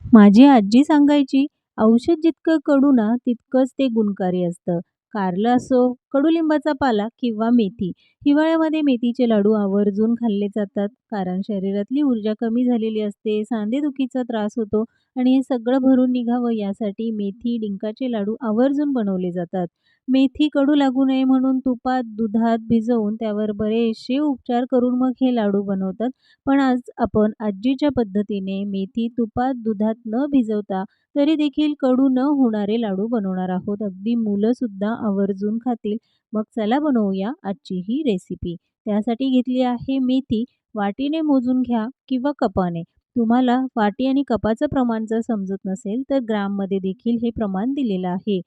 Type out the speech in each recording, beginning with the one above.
माझी आजी सांगायची, "औषध जितकं कडू ना, तितकंच ते गुणकारी असतं." कारलं असो, कडुलिंबाचा पाला किंवा मेथी. हिवाळ्यामध्ये मेथीचे लाडू आवर्जून खाल्ले जातात, कारण शरीरातली ऊर्जा कमी झालेली असते, सांधेदुखीचा त्रास होतो आणि हे सगळं भरून निघावं यासाठी मेथी, डिंकाचे लाडू आवर्जून बनवले जातात. मेथी कडू लागू नये म्हणून तुपात, दुधात भिजवून त्यावर बरेचसे उपचार करून मग हे लाडू बनवतात. पण आज आपण आजीच्या पद्धतीने मेथी तुपात, दुधात न भिजवता तरी देखील कडू न होणारे लाडू बनवणार आहोत. अगदी मुलं सुद्धा आवर्जून खातील. मग चला बनवूया आजची ही रेसिपी. त्यासाठी घेतली आहे मेथी. वाटीने मोजून घ्या किंवा कपाने. तुम्हाला वाटी आणि कपाचं प्रमाण जर समजत नसेल तर ग्राममध्ये देखील हे प्रमाण दिलेलं आहे.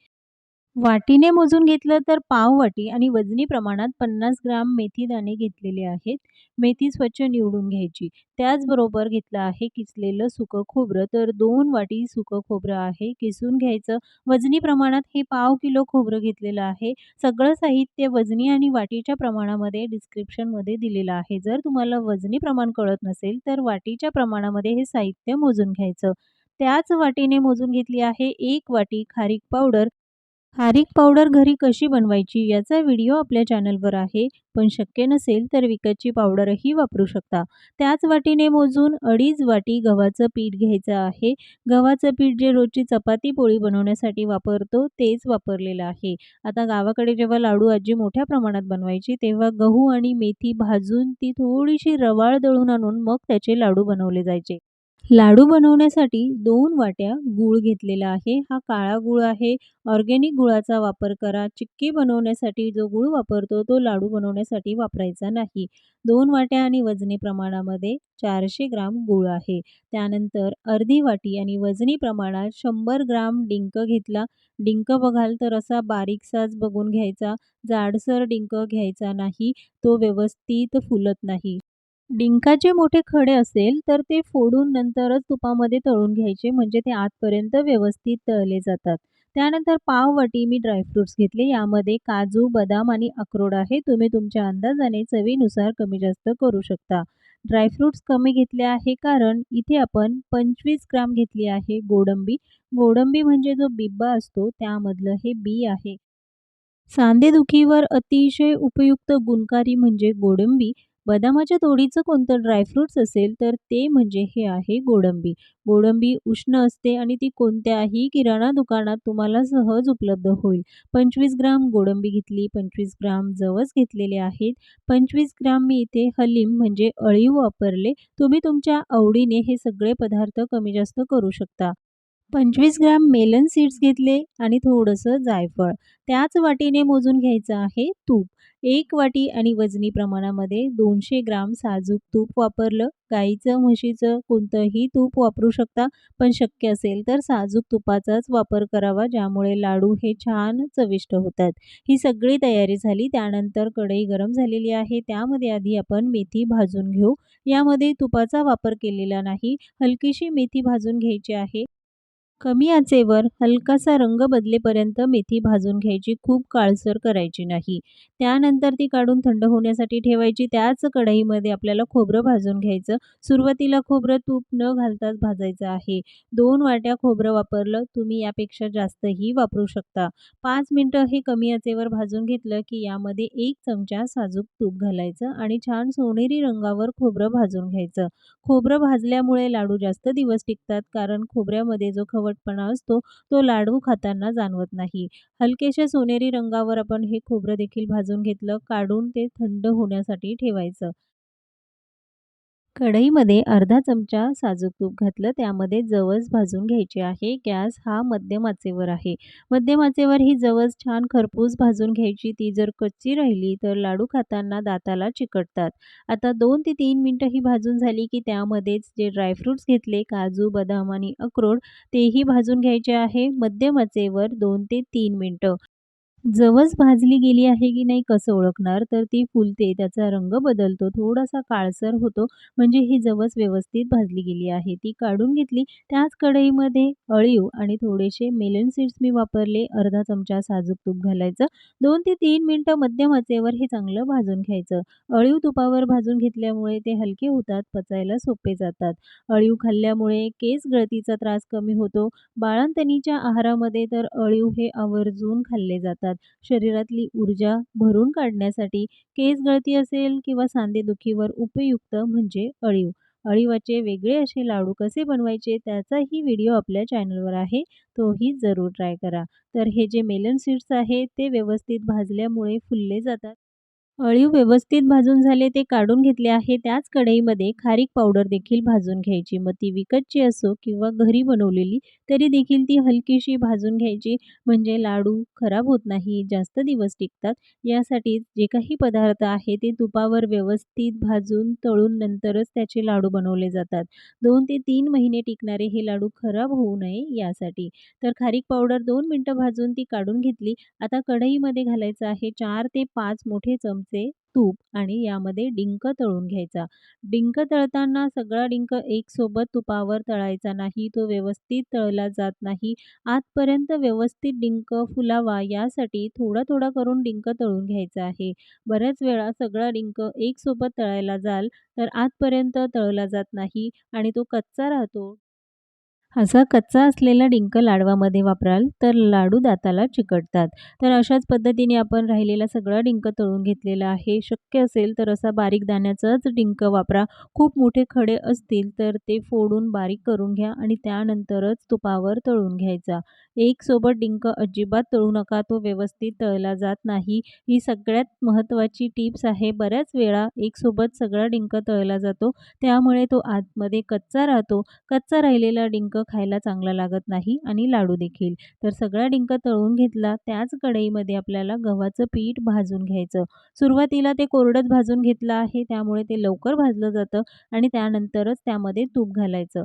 वाटीने मोजून घेतलं तर पाव वाटी आणि वजनी प्रमाणात 50 ग्राम मेथी दाणे घेतलेले आहेत. मेथी स्वच्छ निवडून घ्यायची. त्याचबरोबर घेतलं आहे किसलेलं सुकं खोबरं, तर 2 वाटी सुकं खोबरं आहे, किसून घ्यायचं. वजनी प्रमाणात हे पाव किलो खोबरं घेतलेलं आहे. सगळं साहित्य वजनी आणि वाटीच्या प्रमाणामध्ये डिस्क्रिप्शनमध्ये दिलेलं आहे. जर तुम्हाला वजनी प्रमाण कळत नसेल, तर वाटीच्या प्रमाणामध्ये हे साहित्य मोजून घ्यायचं. त्याच वाटीने मोजून घेतली आहे 1 वाटी खारीक पावडर. खारीक पावडर घरी कशी बनवायची याचा व्हिडिओ आपल्या चॅनलवर आहे, पण शक्य नसेल तर विकतची पावडरही वापरू शकता. त्याच वाटीने मोजून 2.5 वाटी गव्हाचं पीठ घ्यायचं आहे. गव्हाचं पीठ जे रोजची चपाती पोळी बनवण्यासाठी वापरतो तेच वापरलेलं आहे. आता गावाकडे जेव्हा लाडू आजी मोठ्या प्रमाणात बनवायची तेव्हा गहू आणि मेथी भाजून ती थोडीशी रवाळ दळून आणून मग त्याचे लाडू बनवले जायचे. लाडू बनवण्यासाठी 2 वाट्या गूळ घेतलेला आहे. हा काळा गूळ आहे. ऑर्गेनिक गुळाचा वापर करा. चिक्की बनवण्यासाठी जो गूळ वापरतो तो लाडू बनवण्यासाठी वापरायचा नाही. 2 वाट्या आणि वजनी प्रमाणामध्ये 400 ग्राम गूळ आहे. त्यानंतर अर्धी वाटी आणि वजनी प्रमाणात 100 ग्राम डिंक घेतला. डिंक बघाल तर असा बारीकसाच बघून घ्यायचा. जाडसर डिंक घ्यायचा नाही. तो व्यवस्थित फुलत नाही. डिंकाचे मोठे खडे असेल तर ते फोडून नंतरच तुपामध्ये तळून घ्यायचे म्हणजे ते आतपर्यंत व्यवस्थित तळले जातात. त्यानंतर पाव वाटी मी ड्रायफ्रुट्स घेतले. यामध्ये काजू, बदाम आणि अक्रोड आहे. तुम्ही तुमच्या अंदाजाने चवीनुसार कमी जास्त करू शकता. ड्रायफ्रुट्स कमी घेतले आहे कारण इथे आपण 25 ग्राम घेतली आहे गोडंबी. गोडंबी म्हणजे जो बिब्बा असतो त्यामधलं हे बी आहे. सांधेदुखीवर अतिशय उपयुक्त गुणकारी म्हणजे गोडंबी. बदामाच्या तोडीचं कोणतं ड्रायफ्रुट्स असेल तर ते म्हणजे हे आहे गोडंबी. गोडंबी उष्ण असते आणि ती कोणत्याही किराणा दुकानात तुम्हाला सहज उपलब्ध होईल. 25 ग्राम गोडंबी घेतली, 25 ग्राम जवस घेतलेले आहेत, 25 ग्राम मी इथे हलीम म्हणजे अळीव वापरले. तुम्ही तुमच्या आवडीने हे सगळे पदार्थ कमी जास्त करू शकता. 25 ग्राम मेलन सीड्स घेतले आणि थोडंसं जायफळ. त्याच वाटीने मोजून घ्यायचं आहे तूप. 1 वाटी आणि वजनी प्रमाणामध्ये 200 ग्राम साजूक तूप वापरलं. गाईचं, म्हशीचं कोणतंही तूप वापरू शकता, पण शक्य असेल तर साजूक तुपाचाच वापर करावा, ज्यामुळे लाडू हे छान चविष्ट होतात. ही सगळी तयारी झाली. त्यानंतर कढई गरम झालेली आहे. त्यामध्ये आधी आपण मेथी भाजून घेऊ. यामध्ये तुपाचा वापर केलेला नाही. हलकीशी मेथी भाजून घ्यायची आहे. कमी आचेवर हलकासा रंग बदलेपर्यंत मेथी भाजून घ्यायची, खूप काळसर करायची नाही. त्यानंतर ती काढून थंड होण्यासाठी ठेवायची. त्याच कढईमध्ये आपल्याला खोबरं भाजून घ्यायचं. सुरुवातीला खोबरं तूप न घालताच भाजायचं आहे. 2 वाट्या खोबरं वापरलं. तुम्ही यापेक्षा जास्तही वापरू शकता. 5 मिनिटं हे कमी आचेवर भाजून घेतलं की यामध्ये 1 चमचा साजूक तूप घालायचं आणि छान सोनेरी रंगावर खोबरं भाजून घ्यायचं. खोबरं भाजल्यामुळे लाडू जास्त दिवस टिकतात कारण खोबऱ्यामध्ये जो खवटपणा असतो तो लाडू खाताना जाणवत नाही. हलकेशा सोनेरी रंगावर आपण हे खोबरं देखील भाजून घेतलं. काढून ते थंड होण्यासाठी ठेवायचं. कढईमध्ये अर्धा चमचा साजूक तूप घातलं. त्यामध्ये जवस भाजून घ्यायची आहे. गॅस हा मध्यम आचेवर आहे. मध्यम आचेवर ही जवस छान खरपूस भाजून घ्यायची. ती जर कच्ची राहिली तर लाडू खाताना दाताला चिकटतात. आता 2 ते 3 मिनिटं ही भाजून झाली की त्यामध्येच जे ड्रायफ्रुट्स घेतले काजू, बदाम आणि अक्रोड तेही भाजून घ्यायचे आहे. मध्यम आचेवर 2 ते 3 मिनिटं. जवस भाजली गेली आहे की नाही कसं ओळखणार? तर ती फुलते, त्याचा रंग बदलतो, थोडासा काळसर होतो, म्हणजे ही जवस व्यवस्थित भाजली गेली आहे. ती काढून घेतली. त्याच कढईमध्ये अळीव आणि थोडेसे मेलन सीड्स मी वापरले. अर्धा चमचा साजूक तूप घालायचं. 2 ते 3 मिनिटं मध्यम आचेवर हे चांगलं भाजून घ्यायचं. अळीव तुपावर भाजून घेतल्यामुळे ते हलके होतात, पचायला सोपे जातात. अळीव खाल्ल्यामुळे केस गळतीचा त्रास कमी होतो. बाळंतणीच्या आहारामध्ये तर अळीव हे आवर्जून खाल्ले जातात. शरीरातली ऊर्जा भरून काढण्यासाठी केस गळती असेल किंवा सांधेदुखीवर उपयुक्त म्हणजे अळीव. अळीवाचे वेगळे असे लाडू कसे बनवायचे त्याचाही व्हिडिओ आपल्या चॅनलवर आहे. तोही जरूर ट्राय करा. तर हे जे मेलन सीड्स आहेत ते व्यवस्थित भाजल्यामुळे फुलले जातात. अळीव व्यवस्थित भाजून झाले ते काढून घेतले आहे. त्याच कढईमध्ये खारीक पावडर देखील भाजून घ्यायची. मग ती विकतची असो किंवा घरी बनवलेली तरी देखील ती हलकीशी भाजून घ्यायची. म्हणजे लाडू खराब होत नाही, जास्त दिवस टिकतात. यासाठी जे काही पदार्थ आहे ते तुपावर व्यवस्थित भाजून तळून नंतरच त्याचे लाडू बनवले जातात. 2 ते 3 महिने टिकणारे हे लाडू खराब होऊ नये यासाठी. तर खारीक पावडर 2 मिनिटं भाजून ती काढून घेतली. आता कढईमध्ये घालायचं आहे 4 ते 5 मोठे चमचे तूप आणि यामध्ये डिंक तळून घ्यायचा. डिंक तळताना सगळा डिंक एकसोबत तुपावर तळायचा नाही. तो व्यवस्थित तळला जात नाही. आतपर्यंत व्यवस्थित डिंक फुलावा यासाठी थोडा-थोडा करून डिंक तळून घ्यायचा आहे. बऱ्याच वेळा सगळा डिंक एकसोबत तळायला जाल तर आतपर्यंत तळला जात नाही आणि तो कच्चा राहतो. असा कच्चा असलेला डिंक लाडवामध्ये वापराल तर लाडू दाताला चिकटतात. तर अशाच पद्धतीने आपण राहिलेला सगळा डिंक तळून घेतलेला आहे. शक्य असेल तर असा बारीक दाण्याचाच डिंक वापरा. खूप मोठे खडे असतील तर ते फोडून बारीक करून घ्या आणि त्यानंतरच तुपावर तळून घ्यायचा. एक सोबत डिंक अजिबात तळू नका. तो व्यवस्थित तळला जात नाही. ही सगळ्यात महत्त्वाची टिप्स आहे. बऱ्याच वेळा एकसोबत सगळा डिंक तळला जातो. त्यामुळे तो आतमध्ये कच्चा राहतो. कच्चा राहिलेला डिंक खायला चांगला लागत नाही आणि लाडू देखील. तर सगळा डिंक तळून घेतला. त्याच कढईमध्ये आपल्याला गव्हाचं पीठ भाजून घ्यायचं. सुरुवातीला ते कोरडंच भाजून घेतलं आहे, त्यामुळे ते लवकर भाजलं जातं आणि त्यानंतरच त्यामध्ये तूप घालायचं.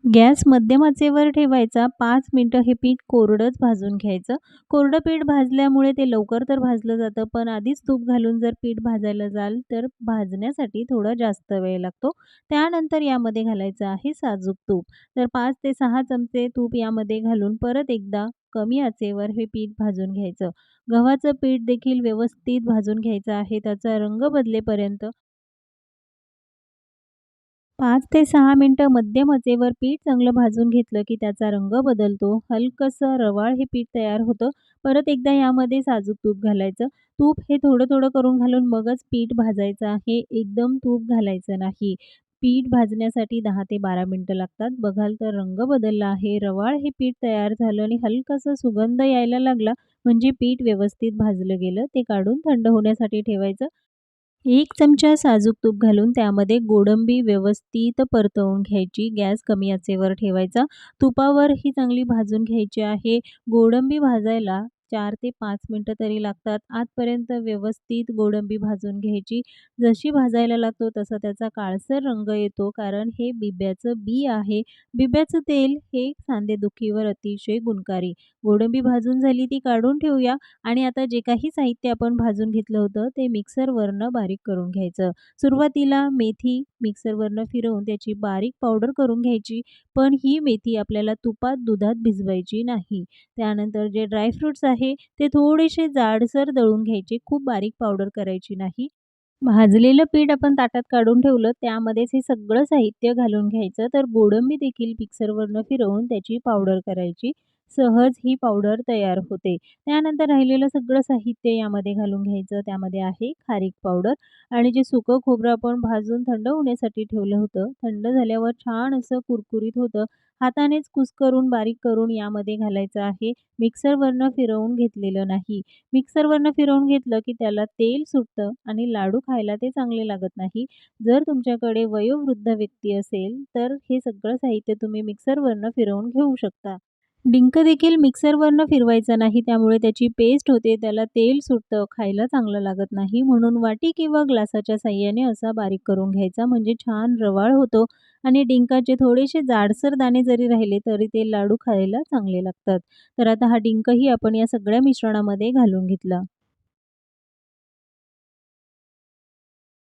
गॅस मध्यम आचेवर ठेवायचा. 5 मिनिटं हे पीठ कोरडंच भाजून घ्यायचं. कोरडं पीठ भाजल्यामुळे ते लवकर तर भाजलं जातं, पण आधीच तूप घालून जर पीठ भाजायला जाल, तर भाजण्यासाठी थोडा जास्त वेळ लागतो. त्यानंतर यामध्ये घालायचं आहे साजूक तूप. तर 5 ते 6 चमचे तूप यामध्ये घालून परत एकदा कमी आचेवर हे पीठ भाजून घ्यायचं. गव्हाचं पीठ देखील व्यवस्थित भाजून घ्यायचं आहे. त्याचा रंग बदलेपर्यंत 5 ते 6 मिनिटं मध्यम आचेवर पीठ चांगलं भाजून घेतलं, की त्याचा रंग बदलतो. हलकसं रवाळ हे पीठ तयार होतं. परत एकदा यामध्ये साजूक तूप घालायचं. तूप हे थोडं-थोडं करून घालून मगच पीठ भाजायचं आहे. एकदम तूप घालायचं नाही. पीठ भाजण्यासाठी 10 ते 12 मिनिटं लागतात. बघाल तर रंग बदलला आहे. रवाळ हे पीठ तयार झालं आणि हलकासा सुगंध यायला लागला, म्हणजे पीठ व्यवस्थित भाजलं गेलं. ते काढून थंड होण्यासाठी ठेवायचं. 1 चमचा साजूक तूप घालून त्यामध्ये गोडंबी व्यवस्थित परतवून घ्यायची. गॅस कमी आचेवर ठेवायचा. तुपावर ही चांगली भाजून घ्यायची आहे. गोडंबी भाजायला 4 ते 5 मिनिटं तरी लागतात. आतपर्यंत व्यवस्थित गोडंबी भाजून घ्यायची. जशी भाजायला लागतो तसा त्याचा काळसर रंग येतो, कारण हे बिब्याचं बी आहे. बिब्याचं तेल हे सांधेदुखीवर अतिशय गुणकारी. गोडंबी भाजून झाली ती काढून ठेवूया. आणि आता जे काही साहित्य आपण भाजून घेतलं होतं ते मिक्सरवरनं बारीक करून घ्यायचं. सुरुवातीला मेथी मिक्सरवरनं फिरवून त्याची बारीक पावडर करून घ्यायची. पण ही मेथी आपल्याला तुपात, दुधात भिजवायची नाही. त्यानंतर जे ड्रायफ्रुट्स आहे ते थोडेसे जाडसर दळून घ्यायचे. खूप बारीक पावडर करायची नाही. भाजलेलं पीठ आपण ताटात काढून ठेवलं, त्यामध्येच हे सगळं साहित्य घालून घ्यायचं. तर गोडंबी देखील मिक्सरवरनं फिरवून त्याची पावडर करायची. सहज ही पावडर तयार होते. त्यानंतर राहिलेलं सगळं साहित्य यामध्ये घालून घ्यायचं. त्यामध्ये आहे खारीक पावडर आणि जे सुकं खोबरं आपण भाजून थंड होण्यासाठी ठेवलं होतं, थंड झाल्यावर छान असं कुरकुरीत होतं. हातानेच कुस्करून बारीक करून यामध्ये घालायचं आहे. मिक्सरवरनं फिरवून घेतलेलं नाही. मिक्सरवरनं फिरवून घेतलं की त्याला तेल सुटतं आणि लाडू खायला ते चांगले लागत नाही. जर तुमच्याकडे वयोवृद्ध व्यक्ती असेल, तर हे सगळं साहित्य तुम्ही मिक्सरवरनं फिरवून घेऊ शकता. डिंक देखील मिक्सरवरनं फिरवायचा नाही, त्यामुळे त्याची पेस्ट होते, त्याला तेल सुटतं, खायला चांगलं लागत नाही. म्हणून वाटी किंवा ग्लासाच्या साहाय्याने असा बारीक करून घ्यायचा, म्हणजे छान रवाळ होतो आणि डिंकाचे थोडेसे जाडसर दाणे जरी राहिले, तरी ते लाडू खायला चांगले लागतात. तर आता हा डिंकही आपण या सगळ्या मिश्रणामध्ये घालून घेतला.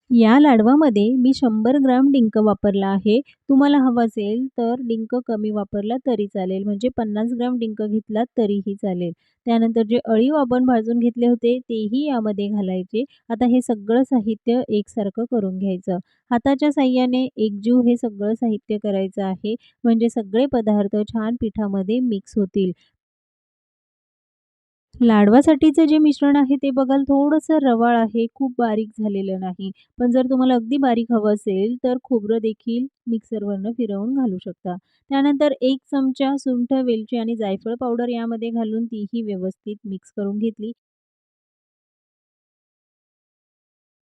या लाडवामध्ये मी 100 ग्राम डिंक वापरला आहे. तुम्हाला हवं असेल तर डिंक कमी वापरला तरी चालेल. म्हणजे 50 ग्राम डिंक घेतलात तरीही चालेल. त्यानंतर जे अळीव आपण भाजून घेतले होते तेही यामध्ये घालायचे. आता हे सगळं साहित्य एकसारखं करून घ्यायचं. हाताच्या साहाय्याने एकजीव हे सगळं साहित्य करायचं आहे. म्हणजे सगळे पदार्थ छान पिठामध्ये मिक्स होतील. लाडवासाठीचं जे मिश्रण आहे ते बघाल थोडंसं रवाळ आहे, खूप बारीक झालेलं नाही. पण जर तुम्हाला अगदी बारीक हवं असेल, तर खोबरं देखील मिक्सरवरनं फिरवून घालू शकता. त्यानंतर 1 चमचा सुंठ, वेलची आणि जायफळ पावडर यामध्ये घालून तीही व्यवस्थित मिक्स करून घेतली.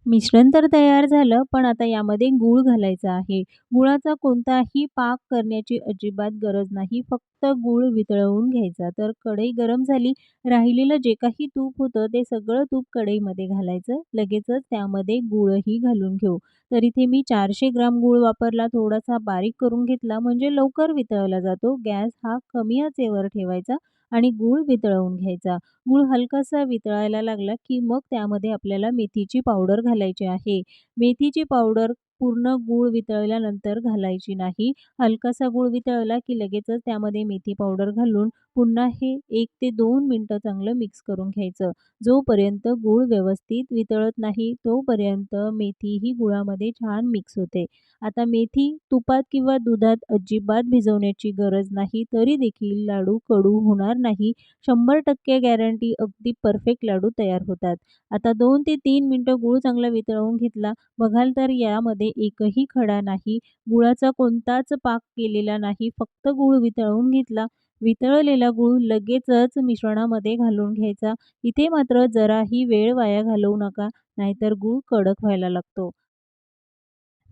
मिश्रण तर तयार झालं, पण आता यामध्ये गूळ घालायचा आहे. गुळाचा कोणताही पाक करण्याची अजिबात गरज नाही. फक्त गूळ वितळवून घ्यायचा. तर कढई गरम झाली. राहिलेलं जे काही तूप होतं, ते सगळं तूप कढईमध्ये घालायचं. लगेचच त्यामध्ये गूळही घालून घेऊ. तर इथे मी 400 ग्राम गूळ वापरला. थोडासा बारीक करून घेतला, म्हणजे लवकर वितळला जातो. गॅस हा कमी आचेवर ठेवायचा आणि गूळ वितळवून घ्यायचा. गूळ हलकासा वितळायला लागला, की मग त्यामध्ये आपल्याला मेथीची पावडर घालायची आहे. मेथीची पावडर पूर्ण गूळ वितळल्यानंतर घालायची नाही. हलकासा गूळ वितळला, की लगेचच त्यामध्ये मेथी पावडर घालून पुन्हा हे 1 ते 2 मिनिटं चांगलं मिक्स करून घ्यायचं. जोपर्यंत गूळ व्यवस्थित वितळत नाही, तोपर्यंत मेथी ही गुळामध्ये छान मिक्स होते. आता मेथी तुपात किंवा दुधात अजिबात भिजवण्याची गरज नाही, तरी देखील लाडू कडू होणार नाही. 100% गॅरंटी अगदी परफेक्ट लाडू तयार होतात. आता 2 ते 3 मिनिटं गूळ चांगला वितळवून घेतला. बघाल तर यामध्ये एकही खडा नाही. गुळाचा कोणताच पाक केलेला नाही. फक्त गूळ वितळवून घेतला. वितळलेला गूळ लगेचच मिश्रणामध्ये घालून घ्यायचा. इथे मात्र जराही वेळ वाया घालवू नका, नाहीतर गूळ कडक व्हायला लागतो.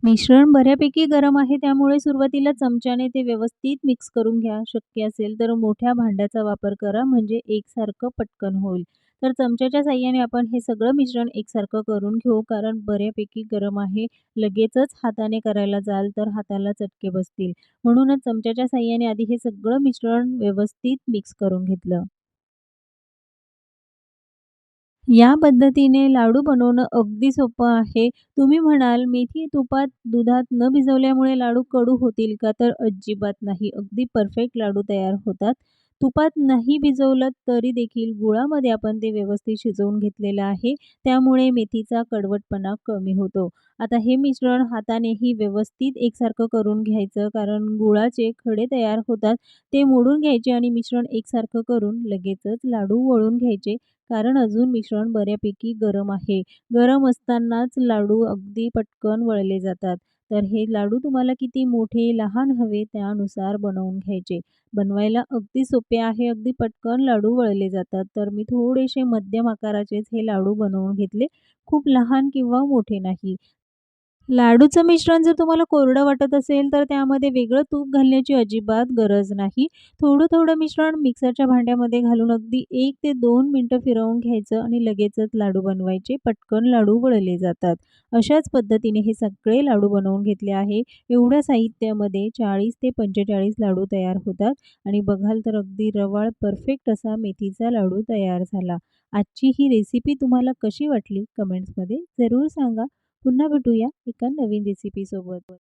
मिश्रण बऱ्यापैकी गरम आहे, त्यामुळे सुरुवातीला चमच्याने ते व्यवस्थित मिक्स करून घ्या. शक्य असेल तर मोठ्या भांड्याचा वापर करा, म्हणजे एकसारखं पटकन होईल. तर चमच्याच्या साहाय्याने आपण हे सगळं मिश्रण एकसारखं करून घेऊ, कारण बऱ्यापैकी गरम आहे. लगेचच हाताने करायला जाल तर हाताला चटके बसतील. म्हणूनच चमच्याच्या साहाय्याने आधी हे सगळं मिश्रण व्यवस्थित मिक्स करून घेतलं. या पद्धतीने लाडू बनवणं अगदी सोपं आहे. तुम्ही म्हणाल, "मेथी तुपात, दुधात न भिजवल्यामुळे लाडू कडू होतील का?" तर अजिबात नाही. अगदी परफेक्ट लाडू तयार होतात. तुपात नाही भिजवलं तरी देखील गुळामध्ये आपण ते व्यवस्थित शिजवून घेतलेलं आहे. त्यामुळे मेथीचा कडवटपणा कमी होतो. आता हे मिश्रण हातानेही व्यवस्थित एकसारखं करून घ्यायचं, कारण गुळाचे खडे तयार होतात. ते मोडून घ्यायचे आणि मिश्रण एकसारखं करून लगेचच लाडू वळून घ्यायचे. कारण अजून मिश्रण बऱ्यापैकी गरम आहे. गरम असतानाच लाडू अगदी पटकन वळले जातात. तर हे लाडू तुम्हाला किती मोठे, लहान हवे त्यानुसार बनवून घ्यायचे. बनवायला अगदी सोपे आहे. अगदी पटकन लाडू वळले जातात. तर मी थोडेसे मध्यम आकाराचेच हे लाडू बनवून घेतले. खूप लहान किंवा मोठे नाही. लाडूचं मिश्रण जर तुम्हाला कोरडं वाटत असेल, तर त्यामध्ये वेगळं तूप घालण्याची अजिबात गरज नाही. थोडं-थोडं मिश्रण मिक्सरच्या भांड्यामध्ये घालून अगदी 1 ते 2 मिनिटं फिरवून घ्यायचं आणि लगेचच लाडू बनवायचे. पटकन लाडू वळले जातात. अशाच पद्धतीने हे सगळे लाडू बनवून घेतले आहे. एवढ्या साहित्यामध्ये 40 ते 45 लाडू तयार होतात आणि बघाल तर अगदी रवाळ परफेक्ट असा मेथीचा लाडू तयार झाला. आजची ही रेसिपी तुम्हाला कशी वाटली? कमेंट्समध्ये जरूर सांगा. पुन्हा भेटूया एका नवीन रेसिपीसोबत.